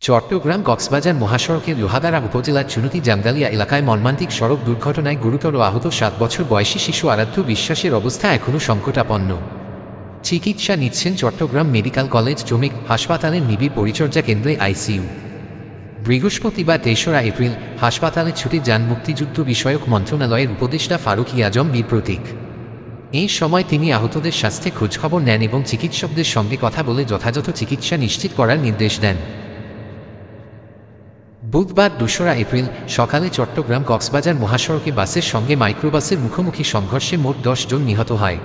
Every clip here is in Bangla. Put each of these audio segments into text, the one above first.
চট্টগ্রাম কক্সবাজার মহাসড়কের লোহাগাড়া উপজেলার চুনুতি জামগালিয়া এলাকায় মর্মান্তিক সড়ক দুর্ঘটনায় গুরুতর আহত ৭ বছর বয়সী শিশু আরাধ্য বিশ্বাসের অবস্থা এখনও সংকটাপন্ন। চিকিৎসা নিচ্ছেন চট্টগ্রাম মেডিকেল কলেজ চমেক হাসপাতালের নিবিড় পরিচর্যা কেন্দ্রে আইসিইউ। বৃহস্পতিবার ৩রা এপ্রিল হাসপাতালে ছুটে যান মুক্তিযুদ্ধ বিষয়ক মন্ত্রণালয়ের উপদেষ্টা ফারুক আজম বীর প্রতীক। এই সময় তিনি আহতদের স্বাস্থ্যে খোঁজখবর নেন এবং চিকিৎসকদের সঙ্গে কথা বলে যথাযথ চিকিৎসা নিশ্চিত করার নির্দেশ দেন। বুধবার ২রা এপ্রিল সকালে চট্টগ্রাম কক্সবাজার মহাসড়কে বাসের সঙ্গে মাইক্রোবাসের মুখোমুখি সংঘর্ষে মোট ১০ জন নিহত হয়।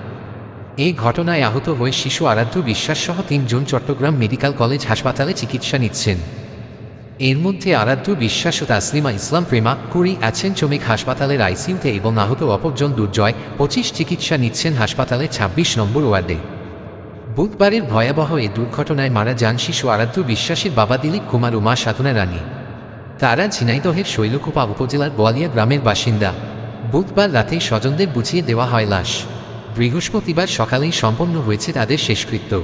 এই ঘটনায় আহত হয়ে শিশু আরাধ্য বিশ্বাসসহ ৩ জন চট্টগ্রাম মেডিকেল কলেজ হাসপাতালে চিকিৎসা নিচ্ছেন। এর মধ্যে আরাধ্য বিশ্বাস ও তাসলিমা ইসলাম প্রেমা কুড়ি আছেন চমেক হাসপাতালের আইসিইউতে এবং আহত অপরজন দুর্জয় ২৫ চিকিৎসা নিচ্ছেন হাসপাতালের ২৬ নম্বর ওয়ার্ডে। বুধবারের ভয়াবহ এ দুর্ঘটনায় মারা যান শিশু আরাধ্য বিশ্বাসের বাবা দিলীপ কুমার ও মা সাধনা রানী। তারা ঝিনাইদহের শৈলকুপা উপজেলার বোয়ালিয়া গ্রামের বাসিন্দা। বুধবার রাতেই স্বজনদের বুঝিয়ে দেওয়া হয় লাশ। বৃহস্পতিবার সকালেই সম্পন্ন হয়েছে তাদের শেষকৃত্য।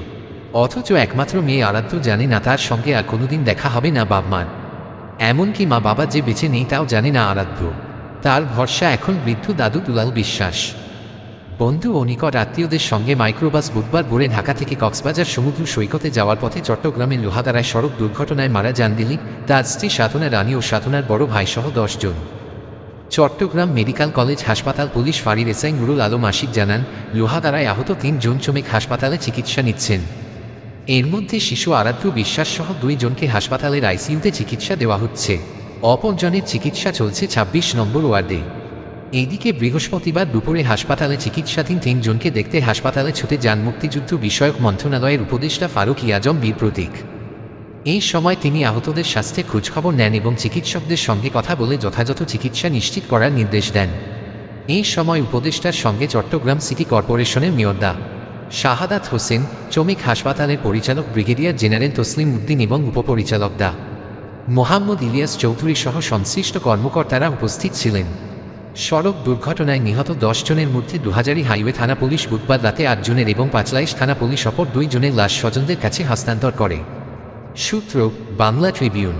অথচ একমাত্র মেয়ে আরাধ্য জানে না তার সঙ্গে আর কোনোদিন দেখা হবে না বাবা-মার। এমনকি মা বাবা যে বেঁচে নেই তাও জানে না আরাধ্য। তার ভরসা এখন বৃদ্ধ দাদু দুলাল বিশ্বাস। বন্ধু ও নিকট আত্মীয়দের সঙ্গে মাইক্রোবাস বুধবার ভোরে ঢাকা থেকে কক্সবাজার সমুদ্র সৈকতে যাওয়ার পথে চট্টগ্রামের লোহাগাড়ায় সড়ক দুর্ঘটনায় মারা যান দিলীপ, তার স্ত্রী সাধনা রানী ও সাধনার বড় ভাইসহ ১০ জন। চট্টগ্রাম মেডিকেল কলেজ হাসপাতাল পুলিশ ফাঁড়ির এসআই নুরুল আলম আশিক জানান, লোহাগাড়ায় আহত ৩ জন চমেক হাসপাতালে চিকিৎসা নিচ্ছেন। এর মধ্যে শিশু আরাধ্য বিশ্বাসসহ ২ জনকে হাসপাতালের আইসিইউতে চিকিৎসা দেওয়া হচ্ছে। অপরজনের চিকিৎসা চলছে ২৬ নম্বর ওয়ার্ডে। এইদিকে বৃহস্পতিবার দুপুরে হাসপাতালে চিকিৎসাধীন ৩ জনকে দেখতে হাসপাতালে ছুটে যান মুক্তিযুদ্ধ বিষয়ক মন্ত্রণালয়ের উপদেষ্টা ফারুক আজম বীর প্রতীক। এই সময় তিনি আহতদের স্বাস্থ্যে খোঁজখবর নেন এবং চিকিৎসকদের সঙ্গে কথা বলে যথাযথ চিকিৎসা নিশ্চিত করার নির্দেশ দেন। এই সময় উপদেষ্টার সঙ্গে চট্টগ্রাম সিটি কর্পোরেশনের মেয়র ডা. শাহাদাত হোসেন, চমেক হাসপাতালের পরিচালক ব্রিগেডিয়ার জেনারেল তসলিম উদ্দিন এবং উপপরিচালক ডা. মোহাম্মদ ইলিয়াস চৌধুরী সহ সংশ্লিষ্ট কর্মকর্তারা উপস্থিত ছিলেন। সড়ক দুর্ঘটনায় নিহত ১০ জনের মধ্যে দুহাজারী হাইওয়ে থানা পুলিশ বুধবার রাতে ৮ জনের এবং পাঁচলাইশ থানা পুলিশ অপর ২ জনের লাশ স্বজনদের কাছে হস্তান্তর করে। সূত্র বাংলা ট্রিবিউন।